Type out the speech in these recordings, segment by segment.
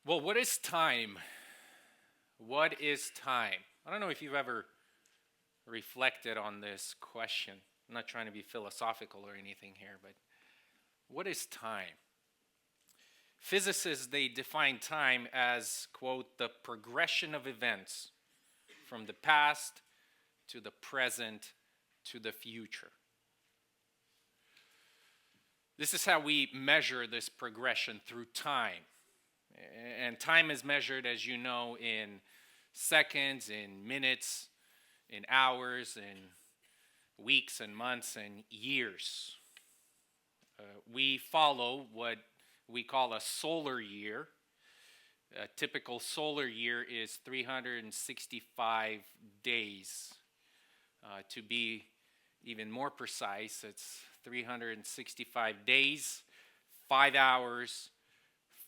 Well, what is time? What is time? I don't know if you've ever reflected on this question. I'm not trying to be philosophical or anything here, but what is time? Physicists, they define time as, quote, the progression of events from the past to the present to the future. This is how we measure this progression through time. And time is measured, as you know, in seconds, in minutes, in hours, in weeks and months and years. We follow what we call a solar year. A typical solar year is 365 days. To be even more precise, it's 365 days, 5 hours,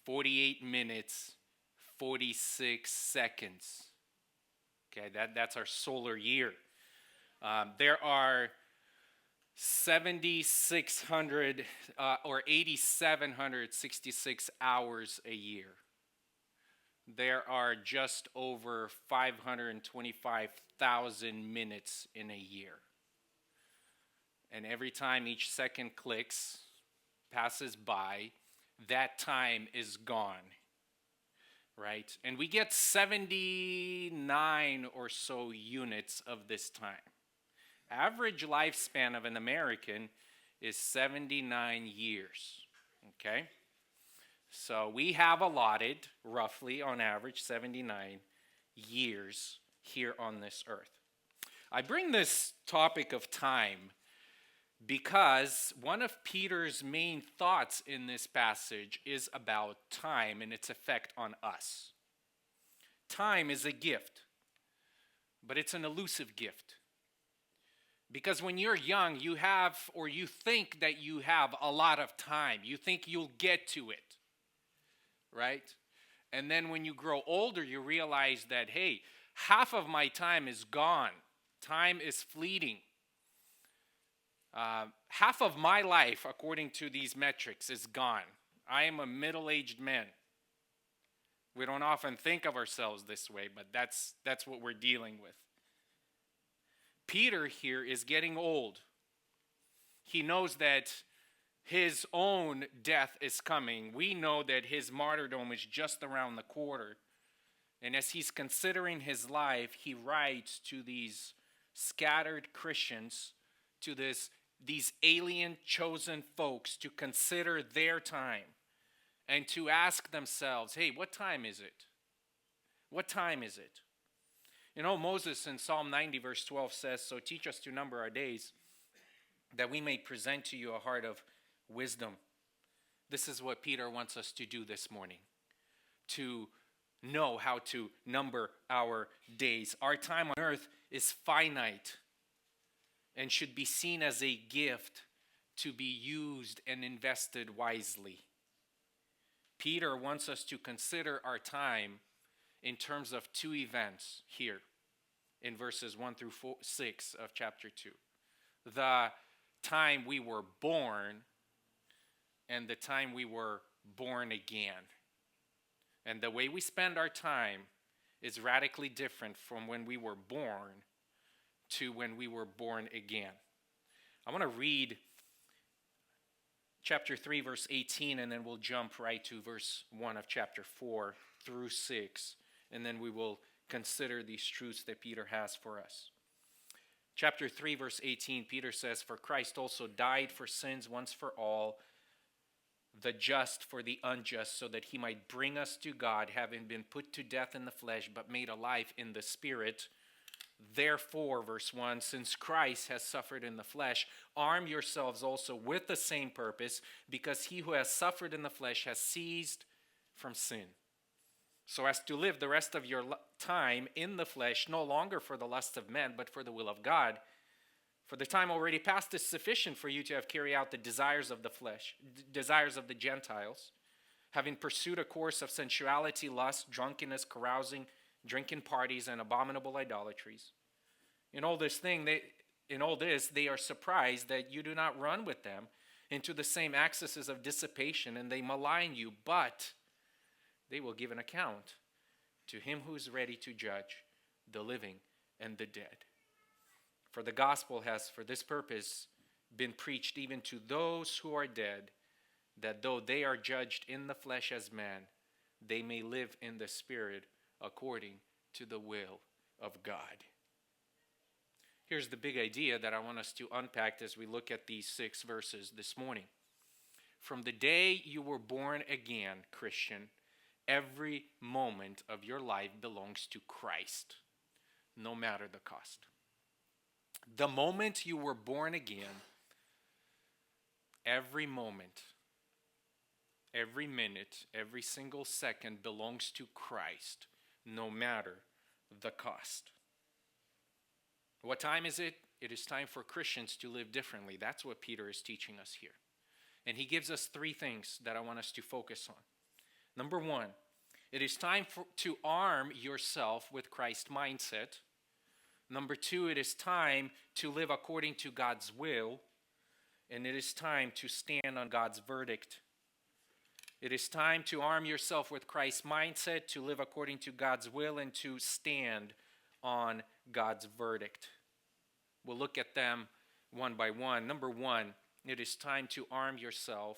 48 minutes, 46 seconds. Okay, that's our solar year. There are 7,600 or 8,766 hours a year. There are just over 525,000 minutes in a year. And every time each second clicks, passes by, that time is gone, right? And we get 79 or so units of this time. Average lifespan of an American is 79 years, okay? So we have allotted, roughly on average, 79 years here on this earth. I bring this topic of time because one of Peter's main thoughts in this passage is about time and its effect on us. Time is a gift, but it's an elusive gift. Because when you're young, you have, or you think that you have a lot of time. You think you'll get to it, right? And then when you grow older, you realize that, hey, half of my time is gone. Time is fleeting. Half of my life, according to these metrics, is gone. I am a middle-aged man. We don't often think of ourselves this way, but that's what we're dealing with. Peter here is getting old. He knows that his own death is coming. We know that his martyrdom is just around the corner. And as he's considering his life, he writes to these scattered Christians, to these alien chosen folks, to consider their time and to ask themselves, hey, what time is it? What time is it? You know, Moses in Psalm 90 verse 12 says, so teach us to number our days, that we may present to you a heart of wisdom. This is what Peter wants us to do this morning, to know how to number our days. Our time on earth is finite and should be seen as a gift to be used and invested wisely. Peter wants us to consider our time in terms of two events here in verses 1 through 6 of chapter 2. The time we were born and the time we were born again. And the way we spend our time is radically different from when we were born to when we were born again. I want to read chapter 3, verse 18, and then we'll jump right to verse 1 of chapter 4 through 6, and then we will consider these truths that Peter has for us. Chapter 3, verse 18, Peter says, for Christ also died for sins once for all, the just for the unjust, so that he might bring us to God, having been put to death in the flesh, but made alive in the spirit. Therefore, verse 1, since Christ has suffered in the flesh, arm yourselves also with the same purpose, because he who has suffered in the flesh has ceased from sin, so as to live the rest of your time in the flesh, no longer for the lust of men, but for the will of God. For the time already past is sufficient for you to have carried out the desires of the flesh, desires of the Gentiles, having pursued a course of sensuality, lust, drunkenness, carousing, drinking parties, and abominable idolatries. In all this, they are surprised that you do not run with them into the same excesses of dissipation, and they malign you. But they will give an account to him who is ready to judge the living and the dead. For the gospel has, for this purpose, been preached even to those who are dead, that though they are judged in the flesh as man, they may live in the spirit according to the will of God. Here's the big idea that I want us to unpack as we look at these 6 verses this morning. From the day you were born again, Christian, every moment of your life belongs to Christ, no matter the cost. The moment you were born again, every moment, every minute, every single second belongs to Christ, no matter the cost. What time is it? It is time for Christians to live differently. That's what Peter is teaching us here. And he gives us 3 things that I want us to focus on. Number 1, it is time to arm yourself with Christ's mindset. Number 2, it is time to live according to God's will. And it is time to stand on God's verdict. It is time to arm yourself with Christ's mindset, to live according to God's will, and to stand on God's verdict. We'll look at them one by one. Number 1, it is time to arm yourself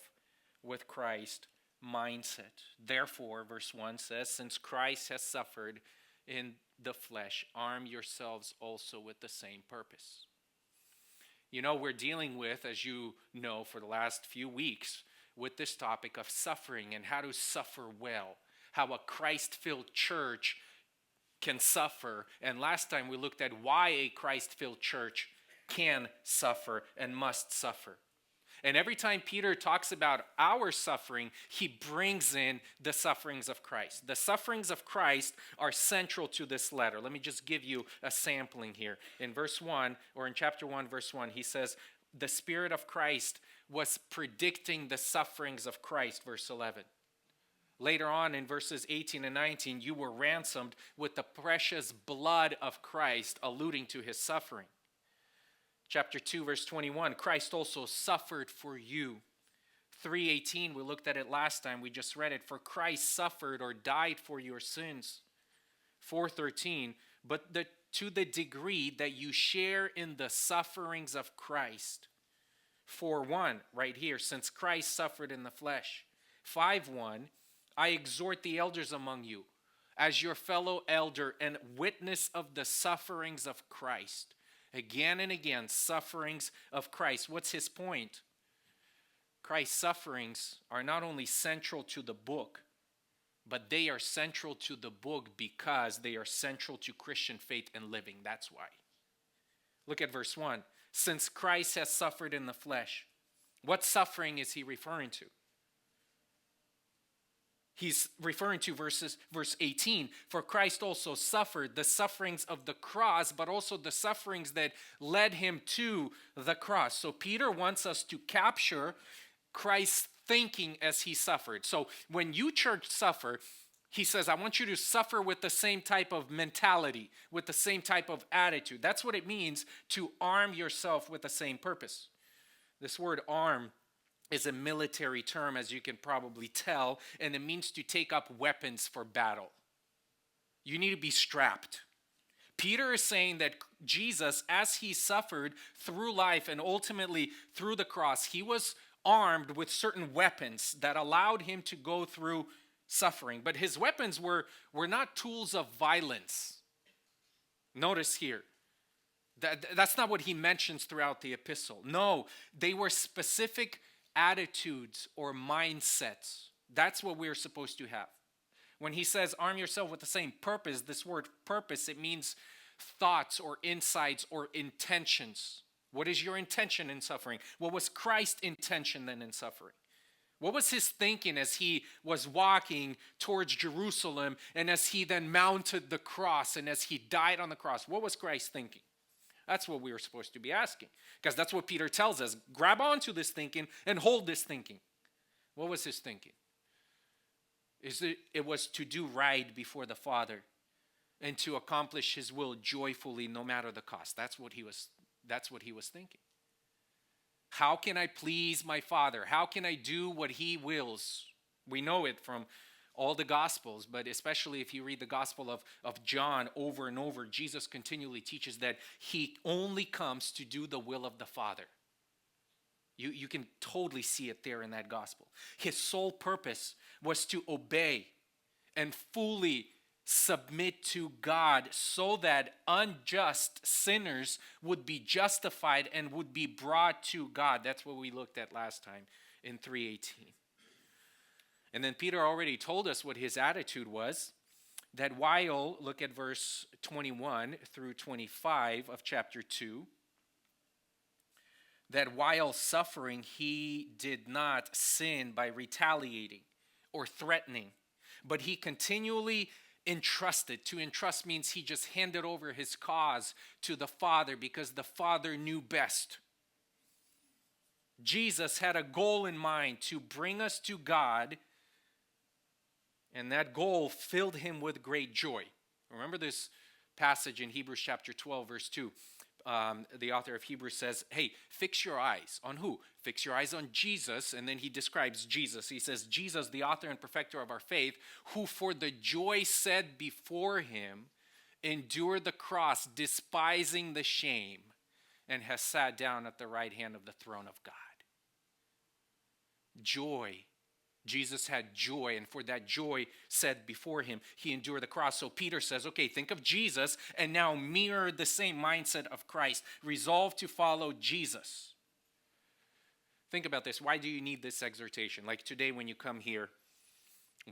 with Christ's mindset. Therefore, verse 1 says, since Christ has suffered in the flesh, arm yourselves also with the same purpose. You know, we're dealing with, as you know, for the last few weeks, with this topic of suffering and how to suffer well, how a Christ-filled church can suffer. And last time we looked at why a Christ-filled church can suffer and must suffer. And every time Peter talks about our suffering, he brings in the sufferings of Christ. The sufferings of Christ are central to this letter. Let me just give you a sampling here. In verse 1, or in chapter 1, verse 1, he says, the Spirit of Christ was predicting the sufferings of Christ, verse 11. Later on in verses 18 and 19, you were ransomed with the precious blood of Christ, alluding to his suffering. Chapter 2, verse 21, Christ also suffered for you. 3:18, we looked at it last time, we just read it. For Christ suffered or died for your sins. 4:13, but to the degree that you share in the sufferings of Christ. 4:1, right here, since Christ suffered in the flesh. 5:1, I exhort the elders among you, as your fellow elder and witness of the sufferings of Christ. Again and again, sufferings of Christ. What's his point? Christ's sufferings are not only central to the book, but they are central to the book because they are central to Christian faith and living. That's why. Look at verse 1. Since Christ has suffered in the flesh, what suffering is he referring to? He's referring to verse 18. For Christ also suffered the sufferings of the cross, but also the sufferings that led him to the cross. So Peter wants us to capture Christ's thinking as he suffered. So when you church suffer, he says, I want you to suffer with the same type of mentality, with the same type of attitude. That's what it means to arm yourself with the same purpose. This word arm is a military term, as you can probably tell, and it means to take up weapons for battle. You need to be strapped. Peter is saying that Jesus, as he suffered through life and ultimately through the cross, he was armed with certain weapons that allowed him to go through suffering. But his weapons were not tools of violence. Notice here, that's not what he mentions throughout the epistle. No, they were specific attitudes or mindsets. That's what we're supposed to have. When he says arm yourself with the same purpose, this word purpose, it means thoughts or insights or intentions. What is your intention in suffering? What was Christ's intention then in suffering? What was his thinking as he was walking towards Jerusalem and as he then mounted the cross and as he died on the cross? What was Christ thinking? That's what we were supposed to be asking, because that's what Peter tells us. Grab onto this thinking and hold this thinking. What was his thinking? It was to do right before the Father and to accomplish his will joyfully no matter the cost. That's what he was thinking. How can I please my Father? How can I do what he wills? We know it from all the Gospels, but especially if you read the Gospel of John over and over, Jesus continually teaches that he only comes to do the will of the Father. You can totally see it there in that Gospel. His sole purpose was to obey and fully submit to God so that unjust sinners would be justified and would be brought to God. That's what we looked at last time in 3:18. And then Peter already told us what his attitude was, that while, look at verse 21 through 25 of chapter 2, that while suffering, he did not sin by retaliating or threatening, but he continually entrusted. To entrust means he just handed over his cause to the Father because the Father knew best. Jesus had a goal in mind to bring us to God, and that goal filled him with great joy. Remember this passage in Hebrews chapter 12, verse 2. The author of Hebrews says, hey, fix your eyes on who? Fix your eyes on Jesus. And then he describes Jesus. He says, Jesus, the author and perfecter of our faith, who for the joy set before him endured the cross, despising the shame, and has sat down at the right hand of the throne of God. Joy. Jesus had joy, and for that joy set before him, he endured the cross. So Peter says, okay, think of Jesus, and now mirror the same mindset of Christ. Resolve to follow Jesus. Think about this. Why do you need this exhortation? Like today when you come here,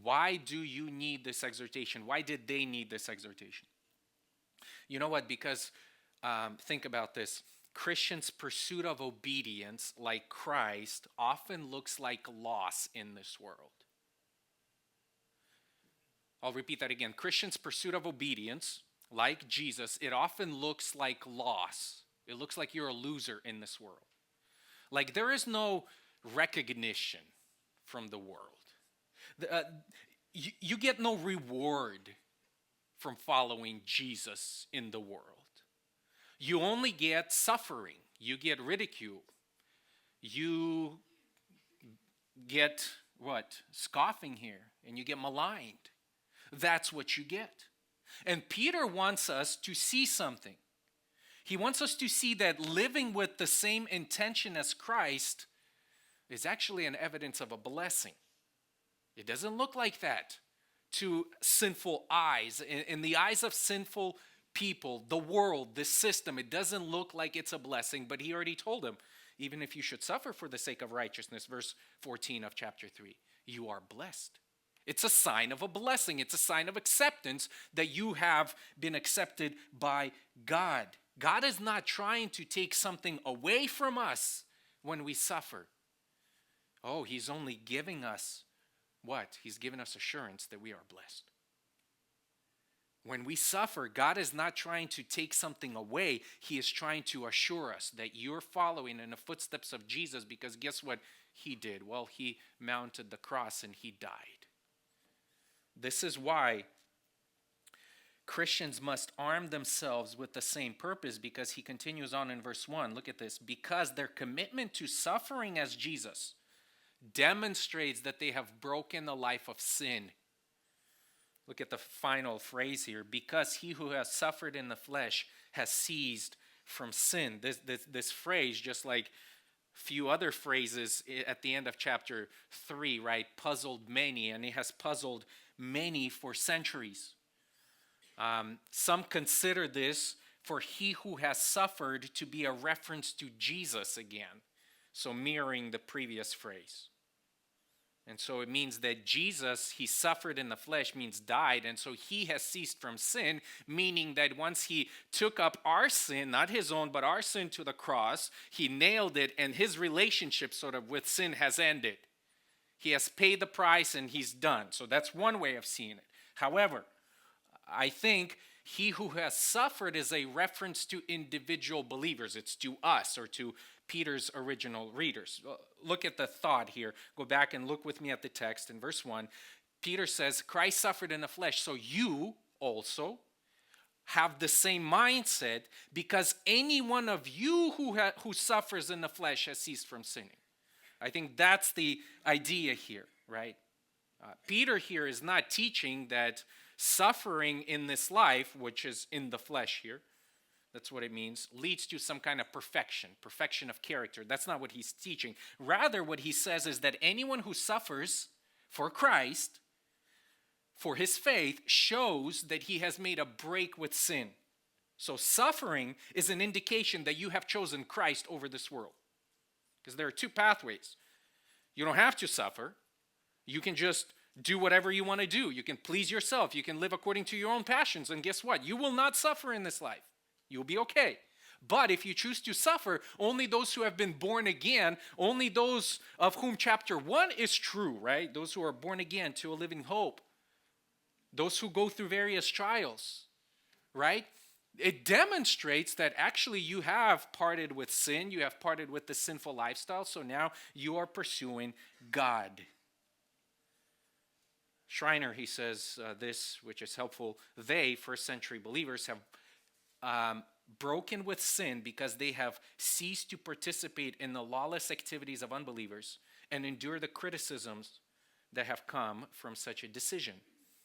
why do you need this exhortation? Why did they need this exhortation? You know what? Because think about this. Christians' pursuit of obedience, like Christ, often looks like loss in this world. I'll repeat that again. Christians' pursuit of obedience, like Jesus, it often looks like loss. It looks like you're a loser in this world. Like there is no recognition from the world. You get no reward from following Jesus in the world. You only get suffering. You get ridicule. You get what? Scoffing here. And you get maligned. That's what you get. And Peter wants us to see something. He wants us to see that living with the same intention as Christ is actually an evidence of a blessing. It doesn't look like that to sinful eyes. In the eyes of sinful people, the world, the system, it doesn't look like it's a blessing, but he already told them, even if you should suffer for the sake of righteousness, verse 14 of chapter 3, you are blessed. It's a sign of a blessing. It's a sign of acceptance that you have been accepted by God. God is not trying to take something away from us when we suffer. Oh, he's only giving us what? He's given us assurance that we are blessed. When we suffer, God is not trying to take something away. He is trying to assure us that you're following in the footsteps of Jesus, because guess what he did? Well, he mounted the cross and he died. This is why Christians must arm themselves with the same purpose, because he continues on in verse 1. Look at this. Because their commitment to suffering as Jesus demonstrates that they have broken the life of sin. Look at the final phrase here. Because he who has suffered in the flesh has ceased from sin. This phrase, just like a few other phrases at the end of chapter 3, right, puzzled many, and it has puzzled many for centuries. Some consider this, for he who has suffered, to be a reference to Jesus again. So mirroring the previous phrase. And so it means that Jesus, he suffered in the flesh, means died. And so he has ceased from sin, meaning that once he took up our sin, not his own, but our sin to the cross, he nailed it, and his relationship sort of with sin has ended. He has paid the price and he's done. So that's one way of seeing it. However, I think he who has suffered is a reference to individual believers. It's to us, or to Peter's original readers. Look at the thought here. Go back and look with me at the text in verse 1. Peter says, Christ suffered in the flesh, so you also have the same mindset, because any one of you who suffers in the flesh has ceased from sinning. I think that's the idea here, right? Peter here is not teaching that suffering in this life, which is in the flesh here, that's what it means, leads to some kind of perfection of character. That's not what he's teaching. Rather, what he says is that anyone who suffers for Christ, for his faith, shows that he has made a break with sin. So suffering is an indication that you have chosen Christ over this world. Because there are two pathways. You don't have to suffer. You can just do whatever you want to do. You can please yourself. You can live according to your own passions. And guess what? You will not suffer in this life. You'll be okay. But if you choose to suffer, only those who have been born again, only those of whom chapter 1 is true, right? Those who are born again to a living hope. Those who go through various trials, right? It demonstrates that actually you have parted with sin. You have parted with the sinful lifestyle. So now you are pursuing God. Schreiner, he says this, which is helpful. They, first century believers, have broken with sin because they have ceased to participate in the lawless activities of unbelievers and endure the criticisms that have come from such a decision.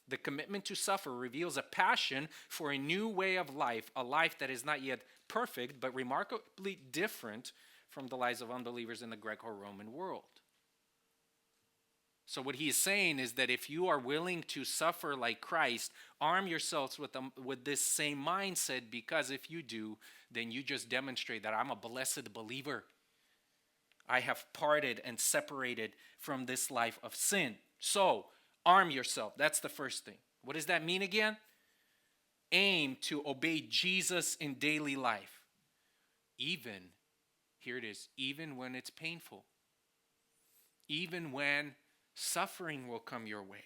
The commitment to suffer reveals a passion for a new way of life, a life that is not yet perfect, but remarkably different from the lives of unbelievers in the Greco-Roman world. So what he is saying is that if you are willing to suffer like Christ, arm yourselves with this same mindset, because if you do, then you just demonstrate that I'm a blessed believer. I have parted and separated from this life of sin. So, arm yourself. That's the first thing. What does that mean again? Aim to obey Jesus in daily life. Even, here it is, even when it's painful. Even when suffering will come your way.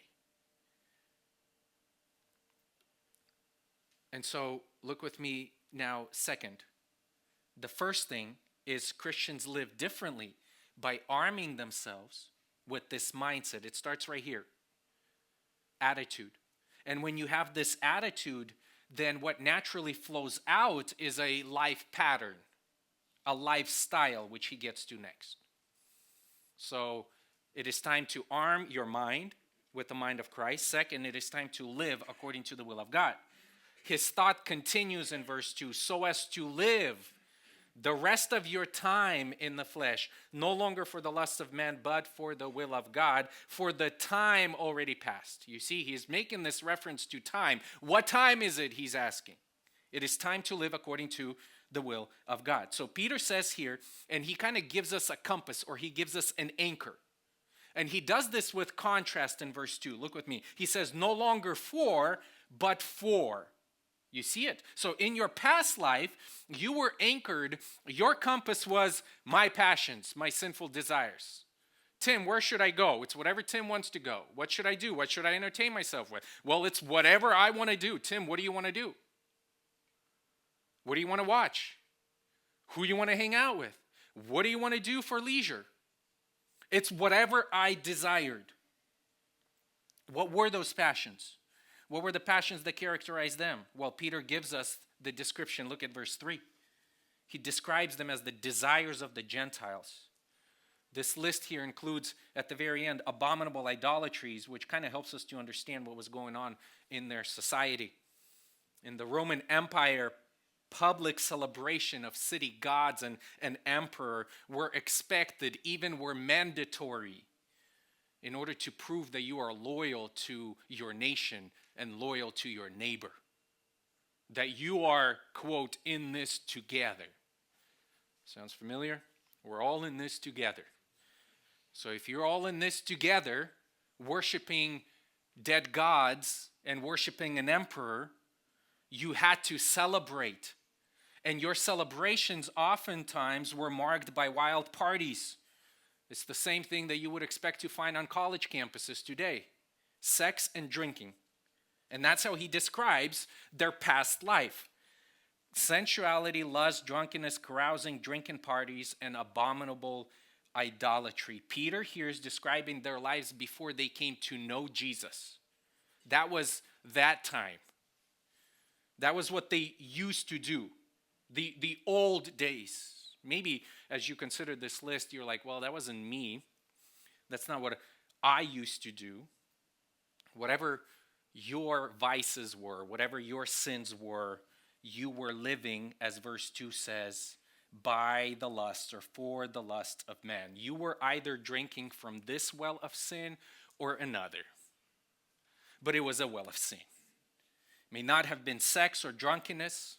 And so, look with me now, second. The first thing is Christians live differently by arming themselves with this mindset. It starts right here. Attitude. And when you have this attitude, then what naturally flows out is a life pattern, a lifestyle, which he gets to next. So it is time to arm your mind with the mind of Christ. Second, it is time to live according to the will of God. His thought continues in verse 2, so as to live the rest of your time in the flesh, no longer for the lusts of men, but for the will of God, for the time already past. You see, he's making this reference to time. What time is it, he's asking? It is time to live according to the will of God. So Peter says here, and he kind of gives us a compass, or he gives us an anchor. And he does this with contrast in verse 2. Look with me. He says, no longer for, but for. You see it? So in your past life, you were anchored. Your compass was my passions, my sinful desires. Tim, where should I go? It's whatever Tim wants to go. What should I do? What should I entertain myself with? Well, it's whatever I want to do. Tim, what do you want to do? What do you want to watch? Who do you want to hang out with? What do you want to do for leisure? It's whatever I desired. What were those passions? What were the passions that characterized them? Well, Peter gives us the description. Look at verse 3. He describes them as the desires of the Gentiles. This list here includes, at the very end, abominable idolatries, which kind of helps us to understand what was going on in their society. In the Roman Empire, public celebration of city gods and an emperor were expected, even were mandatory, in order to prove that you are loyal to your nation and loyal to your neighbor. That you are, quote, in this together. Sounds familiar? We're all in this together. So if you're all in this together, worshiping dead gods and worshiping an emperor, you had to celebrate. And your celebrations oftentimes were marked by wild parties. It's the same thing that you would expect to find on college campuses today. Sex and drinking. And that's how he describes their past life. Sensuality, lust, drunkenness, carousing, drinking parties, and abominable idolatry. Peter here is describing their lives before they came to know Jesus. That was that time. That was what they used to do. The old days. Maybe as you consider this list, you're like, well, that wasn't me. That's not what I used to do. whatever your vices were, whatever your sins were, you were living, as verse 2 says, by the lust or for the lust of man. You were either drinking from this well of sin or another. But it was a well of sin. It may not have been sex or drunkenness.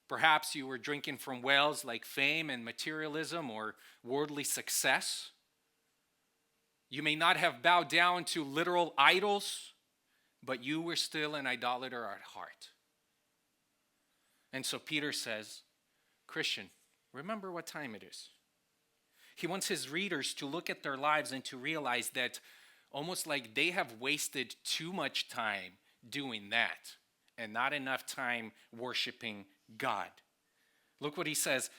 Perhaps you were drinking from wells like fame and materialism or worldly success. You may not have bowed down to literal idols, but you were still an idolater at heart. And so Peter says, Christian, remember what time it is. He wants his readers to look at their lives and to realize that almost like they have wasted too much time doing that and not enough time worshiping God. Look what he says.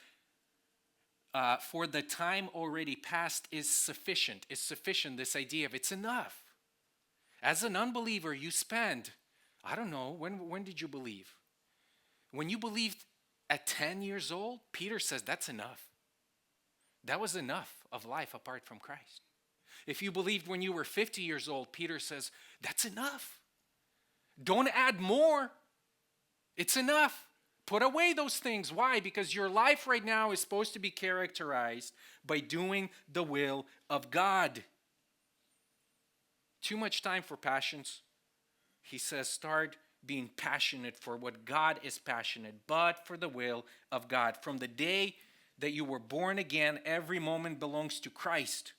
For the time already past is sufficient. Is sufficient, this idea of it's enough. As an unbeliever, you spend, I don't know, when did you believe? When you believed at 10 years old, Peter says that's enough. That was enough of life apart from Christ. If you believed when you were 50 years old, Peter says that's enough. Don't add more. It's enough. Put away those things. Why? Because your life right now is supposed to be characterized by doing the will of God. Too much time for passions. He says start being passionate for what God is passionate, but for the will of God. From the day that you were born again, every moment belongs to Christ.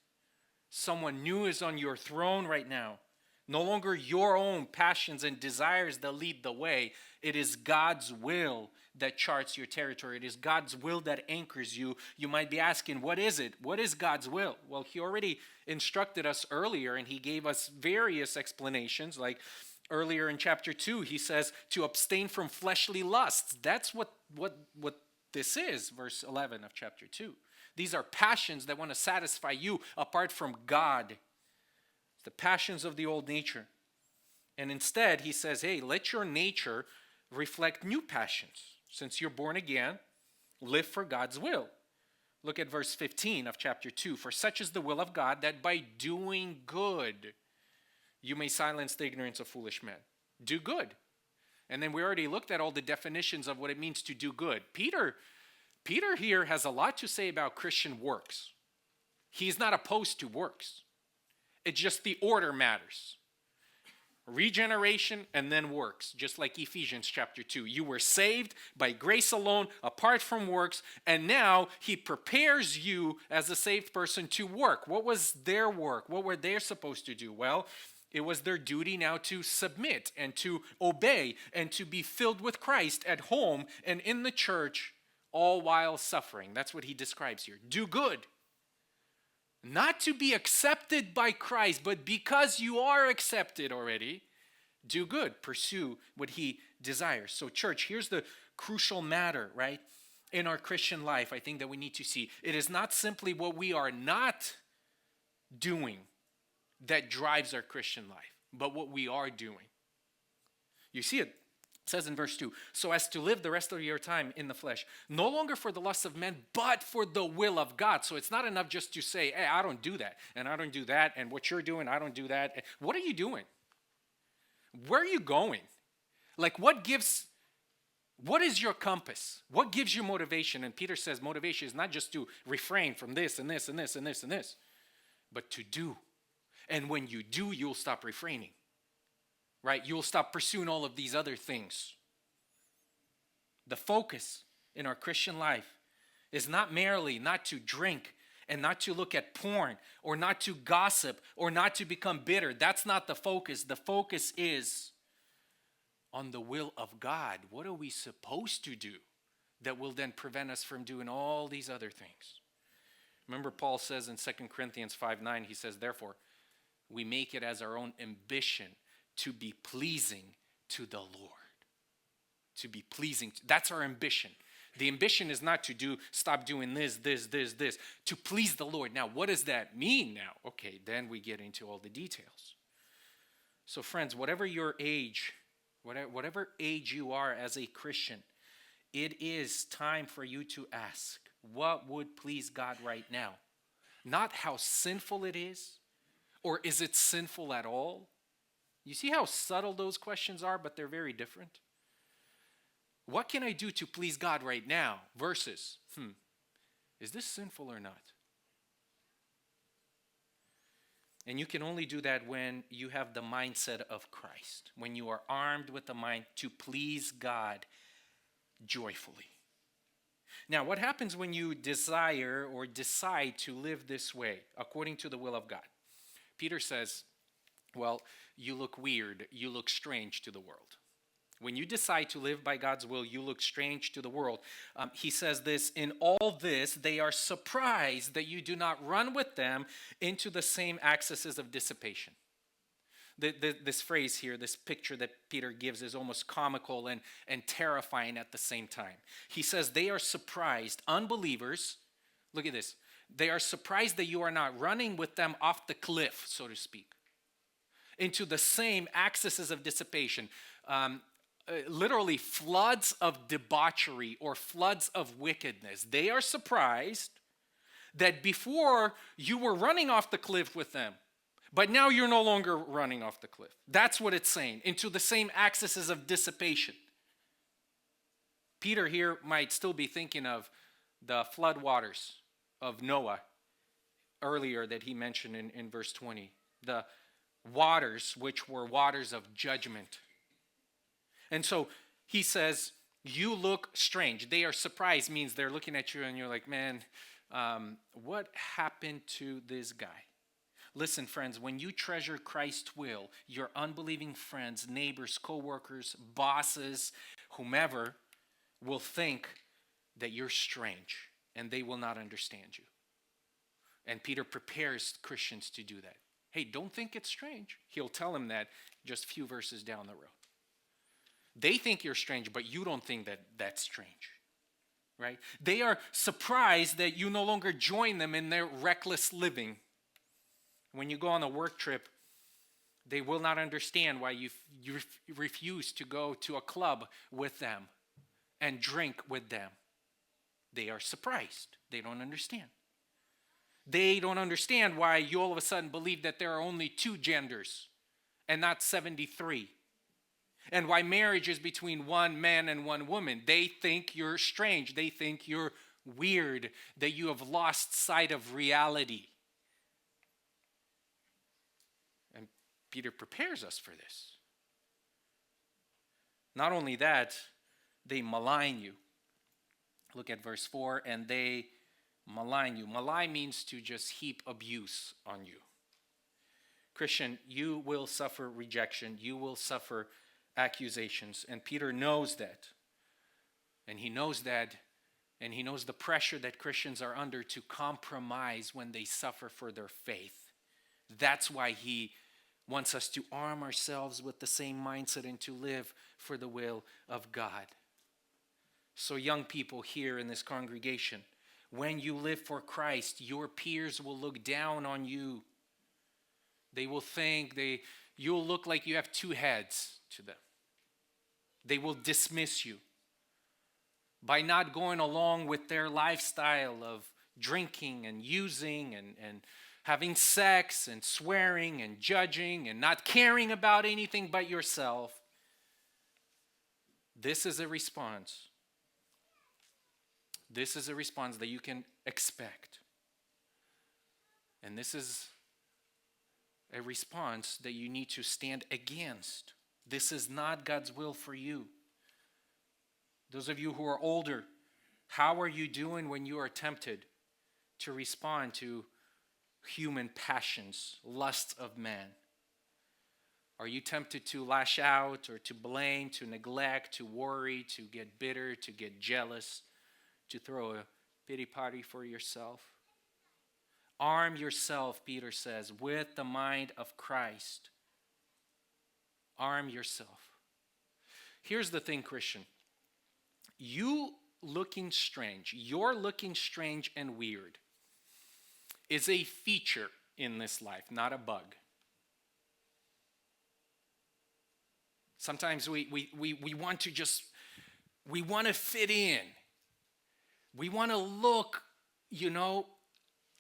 Someone new is on your throne right now. No longer your own passions and desires that lead the way. It is God's will that charts your territory. It is God's will that anchors you. You might be asking, what is it? What is God's will? Well, he already instructed us earlier, and he gave us various explanations. Like earlier in chapter 2, he says to abstain from fleshly lusts. That's what this is, verse 11 of chapter 2. These are passions that want to satisfy you apart from God. The passions of the old nature. And instead, he says, hey, let your nature reflect new passions. Since you're born again, live for God's will. Look at verse 15 of chapter 2. For such is the will of God, that by doing good, you may silence the ignorance of foolish men. Do good. And then we already looked at all the definitions of what it means to do good. Peter here has a lot to say about Christian works. He's not opposed to works. It's just the order matters. Regeneration and then works, just like Ephesians chapter 2. You were saved by grace alone, apart from works, and now he prepares you as a saved person to work. What was their work? What were they supposed to do? Well, it was their duty now to submit and to obey and to be filled with Christ at home and in the church, all while suffering. That's what he describes here. Do good. Not to be accepted by Christ, but because you are accepted already, do good. Pursue what he desires. So church, here's the crucial matter, right? In our Christian life, I think that we need to see. It is not simply what we are not doing that drives our Christian life, but what we are doing. You see it. It says in verse 2, so as to live the rest of your time in the flesh, no longer for the lusts of men, but for the will of God. So it's not enough just to say, hey, I don't do that, and I don't do that, and what you're doing, I don't do that. What are you doing? Where are you going? Like what is your compass? What gives you motivation? And Peter says motivation is not just to refrain from this and this and this and this and this, but to do. And when you do, you'll stop refraining. Right? You'll stop pursuing all of these other things. The focus in our Christian life is not merely not to drink and not to look at porn or not to gossip or not to become bitter. That's not the focus. The focus is on the will of God. What are we supposed to do that will then prevent us from doing all these other things? Remember Paul says in 2 Corinthians 5:9, he says, therefore, we make it as our own ambition to be pleasing to the Lord. To be pleasing. That's our ambition. The ambition is not to stop doing this. To please the Lord. Now, what does that mean now? Okay, then we get into all the details. So friends, whatever your age, whatever age you are as a Christian, it is time for you to ask, what would please God right now? Not how sinful it is, or is it sinful at all? You see how subtle those questions are, but they're very different? What can I do to please God right now? Versus, is this sinful or not? And you can only do that when you have the mindset of Christ, when you are armed with the mind to please God joyfully. Now, what happens when you desire or decide to live this way, according to the will of God? Peter says, well, you look weird, you look strange to the world. When you decide to live by God's will, you look strange to the world. He says this, in all this, they are surprised that you do not run with them into the same excesses of dissipation. This phrase here, this picture that Peter gives is almost comical and terrifying at the same time. He says they are surprised, unbelievers, look at this, they are surprised that you are not running with them off the cliff, so to speak, into the same excesses of dissipation. Literally floods of debauchery or floods of wickedness. They are surprised that before you were running off the cliff with them, but now you're no longer running off the cliff. That's what it's saying, into the same excesses of dissipation. Peter here might still be thinking of the flood waters of Noah earlier that he mentioned in verse 20. The waters which were waters of judgment. And so he says, you look strange. They are surprised means they're looking at you and you're like, man, what happened to this guy? Listen, friends, when you treasure Christ's will, your unbelieving friends, neighbors, co-workers, bosses, whomever will think that you're strange and they will not understand you. And Peter prepares Christians to do that. Hey, don't think it's strange. He'll tell them that just a few verses down the road. They think you're strange, but you don't think that that's strange, right? They are surprised that you no longer join them in their reckless living. When you go on a work trip, they will not understand why you refuse to go to a club with them and drink with them. They are surprised. They don't understand. They don't understand why you all of a sudden believe that there are only 2 genders and not 73. And why marriage is between one man and one woman. They think you're strange. They think you're weird, that you have lost sight of reality. And Peter prepares us for this. Not only that, they malign you. Look at verse 4, and they malign you. Malign means to just heap abuse on you. Christian, you will suffer rejection. You will suffer accusations. And Peter knows that. And he knows that. And he knows the pressure that Christians are under to compromise when they suffer for their faith. That's why he wants us to arm ourselves with the same mindset and to live for the will of God. So young people here in this congregation, when you live for Christ, your peers will look down on you. They will think you'll look like you have 2 heads to them. They will dismiss you by not going along with their lifestyle of drinking and using and having sex and swearing and judging and not caring about anything but yourself. This is a response. This is a response that you can expect. And this is a response that you need to stand against. This is not God's will for you. Those of you who are older, how are you doing when you are tempted to respond to human passions, lusts of man? Are you tempted to lash out or to blame, to neglect, to worry, to get bitter, to get jealous, to throw a pity party for yourself? Arm yourself, Peter says, with the mind of Christ. Arm yourself. Here's the thing, Christian. You're looking strange and weird is a feature in this life, not a bug. Sometimes we want to we want to fit in. We want to look,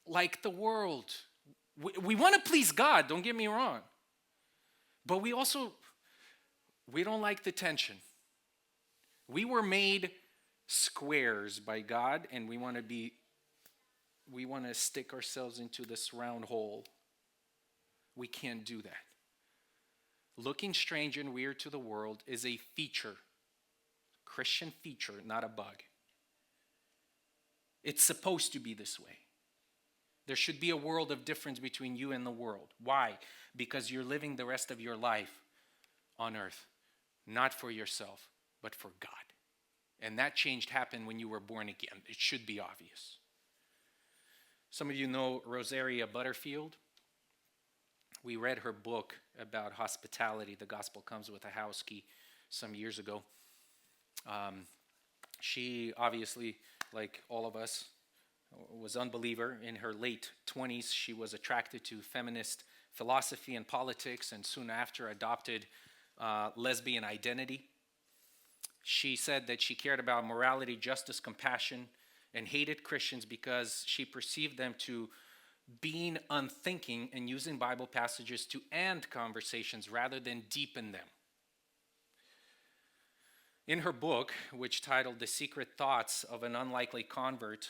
like the world. We want to please God, don't get me wrong. But we don't like the tension. We were made squares by God, and we want to stick ourselves into this round hole. We can't do that. Looking strange and weird to the world is a feature, Christian feature, not a bug. It's supposed to be this way. There should be a world of difference between you and the world. Why? Because you're living the rest of your life on earth, not for yourself, but for God. And that change happened when you were born again. It should be obvious. Some of you know Rosaria Butterfield. We read her book about hospitality, The Gospel Comes with a House Key, some years ago. She obviously, like all of us, was an unbeliever. In her late 20s, she was attracted to feminist philosophy and politics, and soon after adopted lesbian identity. She said that she cared about morality, justice, compassion, and hated Christians because she perceived them to being unthinking and using Bible passages to end conversations rather than deepen them. In her book, which titled The Secret Thoughts of an Unlikely Convert,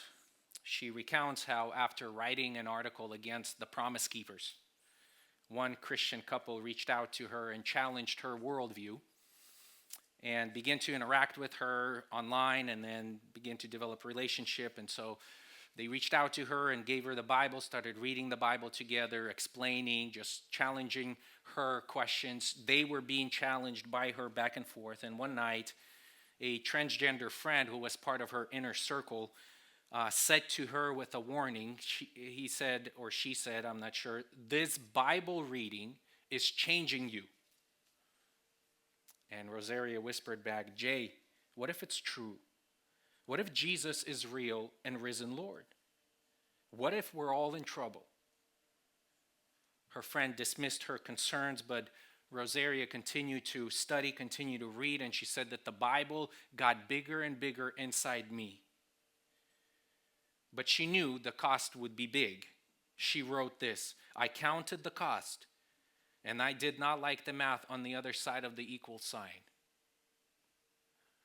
she recounts how after writing an article against the Promise Keepers, one Christian couple reached out to her and challenged her worldview and began to interact with her online and then began to develop a relationship. And so they reached out to her and gave her the Bible, started reading the Bible together, explaining, just challenging her questions. They were being challenged by her back and forth. And one night, a transgender friend who was part of her inner circle said to her with a warning, he said, or she said, I'm not sure, "This Bible reading is changing you." And Rosaria whispered back, "Jay, what if it's true? What if Jesus is real and risen Lord? What if we're all in trouble?" Her friend dismissed her concerns, but Rosaria continued to study, continued to read, and she said that the Bible got bigger and bigger inside me. But she knew the cost would be big. She wrote this, "I counted the cost, and I did not like the math on the other side of the equal sign."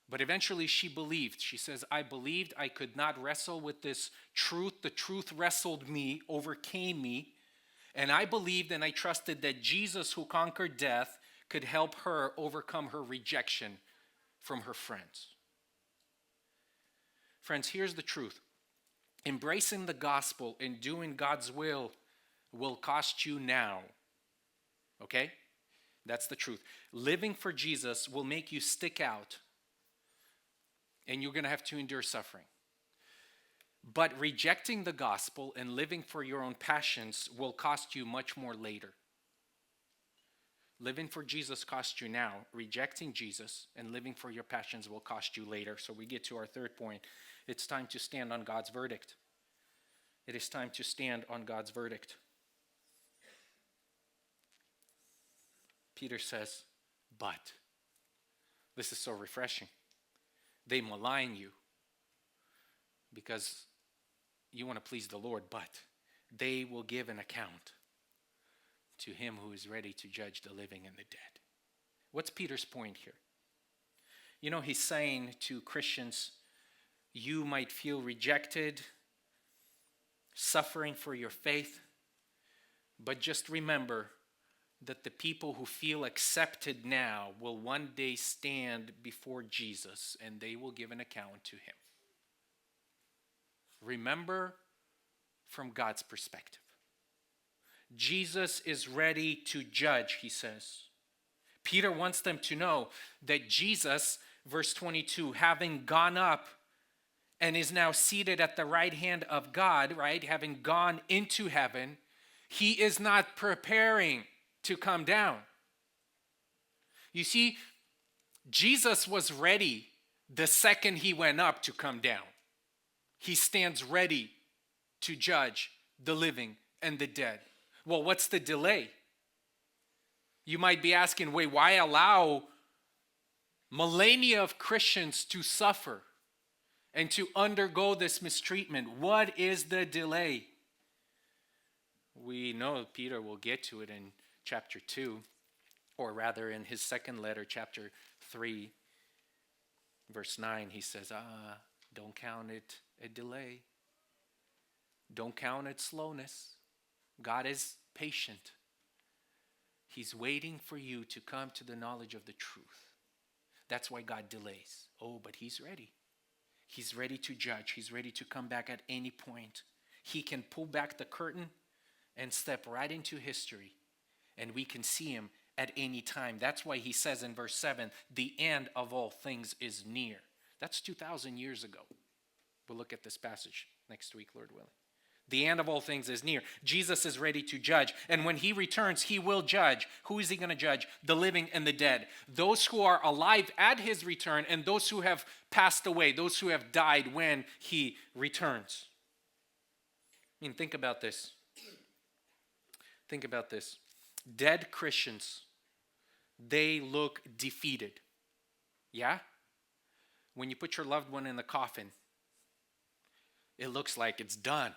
But eventually she believed. She says, "I believed I could not wrestle with this truth. The truth wrestled me, overcame me. And I believed and I trusted that Jesus, who conquered death, could help her overcome her rejection from her friends." Friends, here's the truth. Embracing the gospel and doing God's will cost you now. Okay? That's the truth. Living for Jesus will make you stick out, and you're going to have to endure suffering. But rejecting the gospel and living for your own passions will cost you much more later. Living for Jesus costs you now. Rejecting Jesus and living for your passions will cost you later. So we get to our third point. It's time to stand on God's verdict. It is time to stand on God's verdict. Peter says, "But," this is so refreshing, "they malign you because you want to please the Lord, but they will give an account to him who is ready to judge the living and the dead." What's Peter's point here? You know, he's saying to Christians, you might feel rejected, suffering for your faith, but just remember that the people who feel accepted now will one day stand before Jesus and they will give an account to him. Remember from God's perspective. Jesus is ready to judge, he says. Peter wants them to know that Jesus, verse 22, having gone up and is now seated at the right hand of God, right? Having gone into heaven, he is not preparing to come down. You see, Jesus was ready the second he went up to come down. He stands ready to judge the living and the dead. Well, what's the delay? You might be asking, wait, why allow millennia of Christians to suffer and to undergo this mistreatment? What is the delay? We know Peter will get to it in chapter 2. Or rather, in his second letter, chapter 3, verse 9, he says, don't count it a delay. Don't count it slowness. God is patient. He's waiting for you to come to the knowledge of the truth. That's why God delays. Oh, but he's ready. He's ready to judge. He's ready to come back at any point. He can pull back the curtain and step right into history, and we can see him at any time. That's why he says in verse 7, the end of all things is near. That's 2,000 years ago. We'll look at this passage next week, Lord willing. The end of all things is near. Jesus is ready to judge. And when he returns, he will judge. Who is he going to judge? The living and the dead. Those who are alive at his return and those who have passed away, those who have died when he returns. I mean, think about this. Think about this. Dead Christians, they look defeated. Yeah? When you put your loved one in the coffin, it looks like it's done.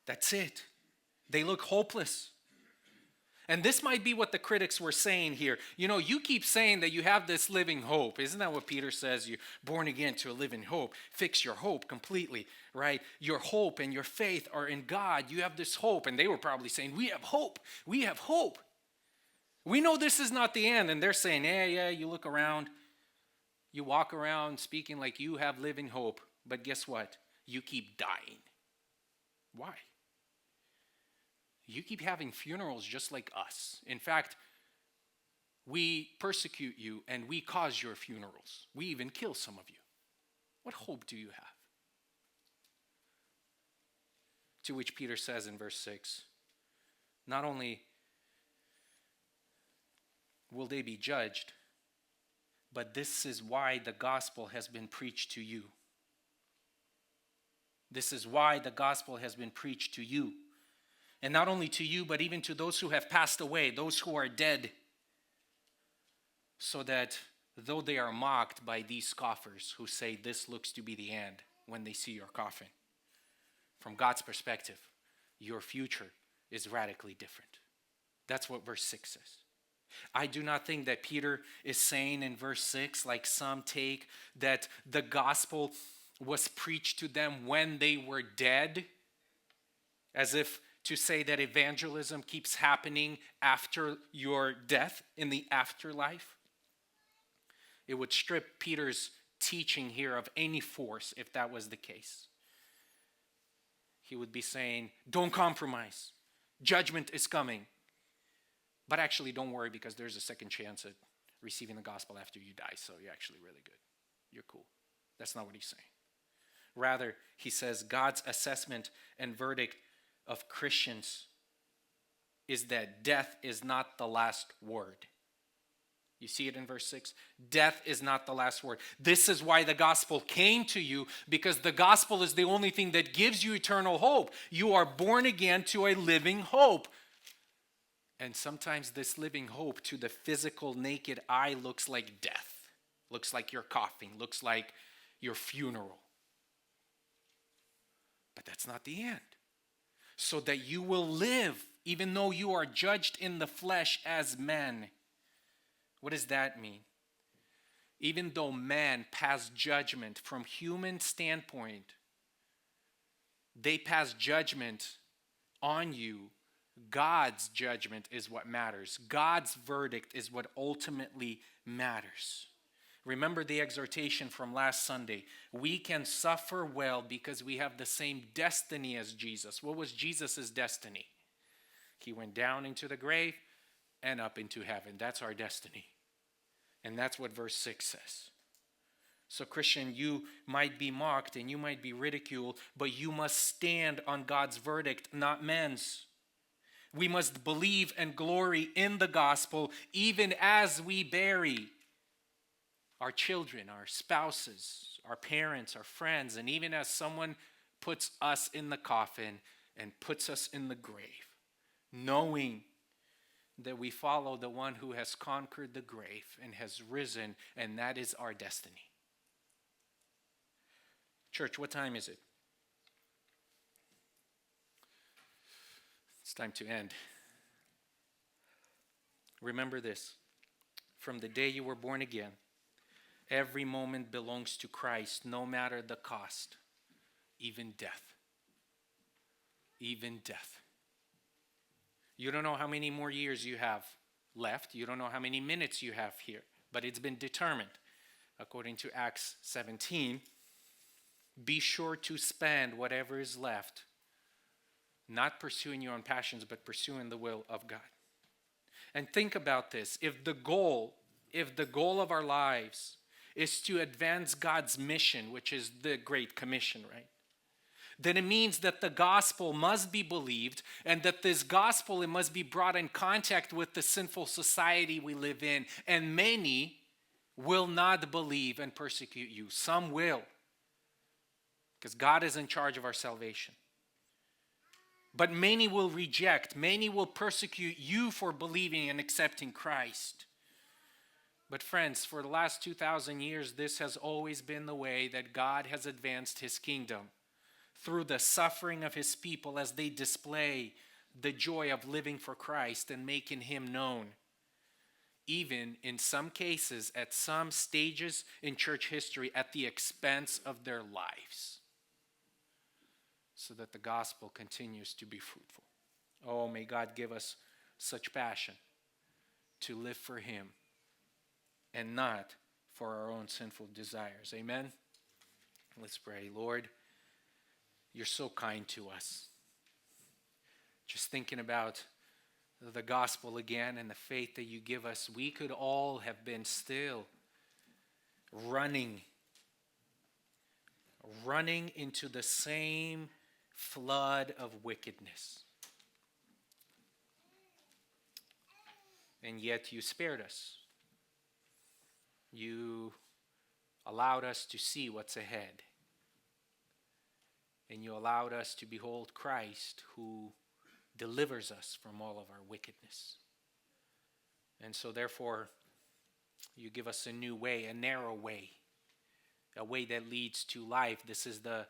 That's it. They look hopeless. And this might be what the critics were saying here. You know, you keep saying that you have this living hope. Isn't that what Peter says? You're born again to a living hope. Fix your hope completely, right? Your hope and your faith are in God. You have this hope. And they were probably saying, we have hope. We have hope. We know this is not the end. And they're saying, yeah, you look around. You walk around speaking like you have living hope. But guess what? You keep dying. Why? You keep having funerals just like us. In fact, we persecute you and we cause your funerals. We even kill some of you. What hope do you have? To which Peter says in verse 6, not only will they be judged, but this is why the gospel has been preached to you. This is why the gospel has been preached to you. And not only to you, but even to those who have passed away, those who are dead, so that though they are mocked by these scoffers who say this looks to be the end when they see your coffin, from God's perspective, your future is radically different. That's what verse 6 says. I do not think that Peter is saying in verse 6, like some take, that the gospel was preached to them when they were dead, as if to say that evangelism keeps happening after your death in the afterlife. It would strip Peter's teaching here of any force if that was the case. He would be saying, don't compromise. Judgment is coming. But actually, don't worry, because there's a second chance at receiving the gospel after you die, so you're actually really good. You're cool. That's not what he's saying. Rather, he says God's assessment and verdict of Christians is that death is not the last word. You see it in verse 6? Death is not the last word. This is why the gospel came to you, because the gospel is the only thing that gives you eternal hope. You are born again to a living hope. And sometimes this living hope to the physical naked eye looks like death. Looks like your coughing. Looks like your funeral. But that's not the end. So that you will live, even though you are judged in the flesh as men. What does that mean? Even though man pass judgment from human standpoint, they pass judgment on you. God's judgment is what matters. God's verdict is what ultimately matters. Remember the exhortation from last Sunday. We can suffer well because we have the same destiny as Jesus. What was Jesus' destiny? He went down into the grave and up into heaven. That's our destiny. And that's what verse 6 says. So Christian, you might be mocked and you might be ridiculed, but you must stand on God's verdict, not men's. We must believe and glory in the gospel even as we bury our children, our spouses, our parents, our friends, and even as someone puts us in the coffin and puts us in the grave, knowing that we follow the one who has conquered the grave and has risen, and that is our destiny. Church, what time is it? It's time to end. Remember this. From the day you were born again, every moment belongs to Christ, no matter the cost, even death. Even death. You don't know how many more years you have left. You don't know how many minutes you have here. But it's been determined, according to Acts 17. Be sure to spend whatever is left, not pursuing your own passions, but pursuing the will of God. And think about this. If the goal of our lives is to advance God's mission, which is the Great Commission, right? Then it means that the gospel must be believed, and that this gospel, it must be brought in contact with the sinful society we live in. And many will not believe and persecute you. Some will, because God is in charge of our salvation. But many will reject, many will persecute you for believing and accepting Christ. But friends, for the last 2,000 years, this has always been the way that God has advanced his kingdom, through the suffering of his people as they display the joy of living for Christ and making him known. Even in some cases, at some stages in church history, at the expense of their lives, so that the gospel continues to be fruitful. Oh, may God give us such passion to live for him and not for our own sinful desires. Amen? Let's pray. Lord, you're so kind to us. Just thinking about the gospel again and the faith that you give us, we could all have been still running into the same flood of wickedness. And yet you spared us. You allowed us to see what's ahead. And you allowed us to behold Christ, who delivers us from all of our wickedness. And so therefore, you give us a new way, a narrow way, a way that leads to life. This is the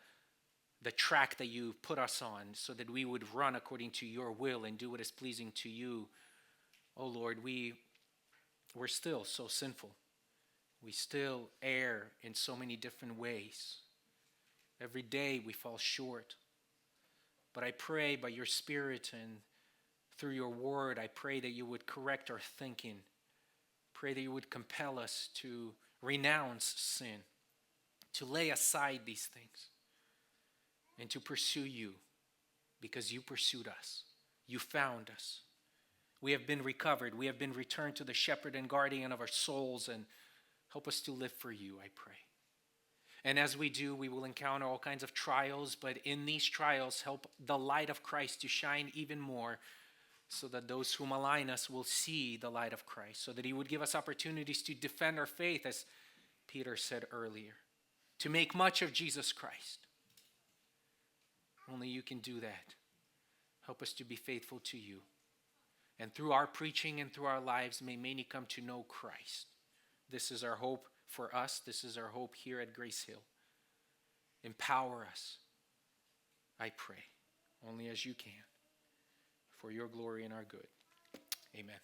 track that you put us on, so that we would run according to your will and do what is pleasing to you. Oh Lord, we're still so sinful. We still err in so many different ways. Every day we fall short. But I pray by your Spirit and through your word, I pray that you would correct our thinking. Pray that you would compel us to renounce sin, to lay aside these things, and to pursue you, because you pursued us. You found us. We have been recovered. We have been returned to the shepherd and guardian of our souls, and help us to live for you, I pray. And as we do, we will encounter all kinds of trials, but in these trials, help the light of Christ to shine even more, so that those who malign us will see the light of Christ, so that he would give us opportunities to defend our faith, as Peter said earlier, to make much of Jesus Christ. Only you can do that. Help us to be faithful to you. And through our preaching and through our lives, may many come to know Christ. This is our hope for us. This is our hope here at GraceHill. Empower us, I pray, only as you can, for your glory and our good. Amen.